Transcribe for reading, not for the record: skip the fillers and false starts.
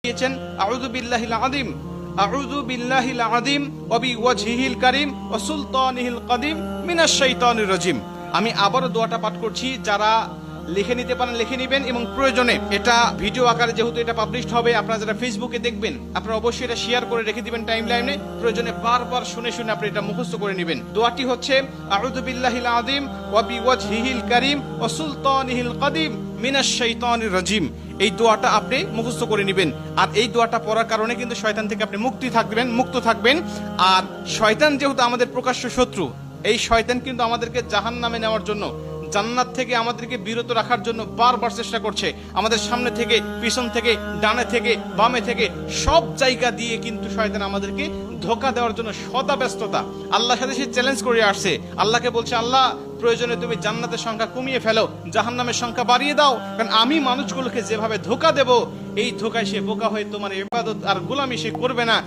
দিয়েছেন আউযু বিল্লাহিল আযীম, আউযু বিল্লাহিল আযীম ওয়া বিওয়াজহিল কারীম ওয়া সুলতানিহিল কাদিম মিনাশ শাইতানির রাজিম। আমি আবারও দোয়াটা পাঠ করছি, যারা লিখে নিতে পারেন লিখে নেবেন, এবং প্রয়োজনে এটা ভিডিও আকারে যেহেতু এটা পাবলিশড হবে, আপনারা যারা ফেসবুকে দেখবেন আপনারা অবশ্যই এটা শেয়ার করে রেখে দিবেন টাইমলাইনে। প্রয়োজনে বারবার শুনে শুনে আপনি এটা মুখস্থ করে নেবেন। দোয়াটি হচ্ছে আউযু বিল্লাহিল আযীম ওয়া বিওয়াজহিল কারীম ওয়া সুলতানিহিল কাদিম মিনাশ শাইতানির রাজিম। এই দোয়াটা আপনি মুখস্থ করে নেবেন। আর এই দোয়াটা পড়ার কারণে কিন্তু শয়তান থেকে আপনি মুক্ত থাকবেন। আর শয়তান যেহেতু আমাদের প্রকাশ্য শত্রু, এই শয়তান কিন্তু আমাদেরকে জাহান্নামে নেওয়ার জন্য, জান্নাত থেকে আমাদেরকে বিরত রাখার জন্য বারবার চেষ্টা করছে। আমাদের সামনে থেকে, পিছন থেকে, ডানে থেকে, বামে থেকে সব জায়গা দিয়ে কিন্তু শয়তান আমাদেরকে ধোঁকা দেওয়ার জন্য সদা ব্যস্ততা। আল্লাহর সাথে সে চ্যালেঞ্জ করে আসছে। আল্লাহকে বলছে, আল্লাহ প্রয়োজনে তুমি জান্নাতের সংখ্যা কমিয়ে ফেলো, জাহান্নামের সংখ্যা বাড়িয়ে দাও, কারণ আমি মানুষগুলোকে যেভাবে ধোঁকা দেব, এই ধোঁকায় সে বোকা হয়ে তোমার ইবাদত আর গোলামি সে করবে না।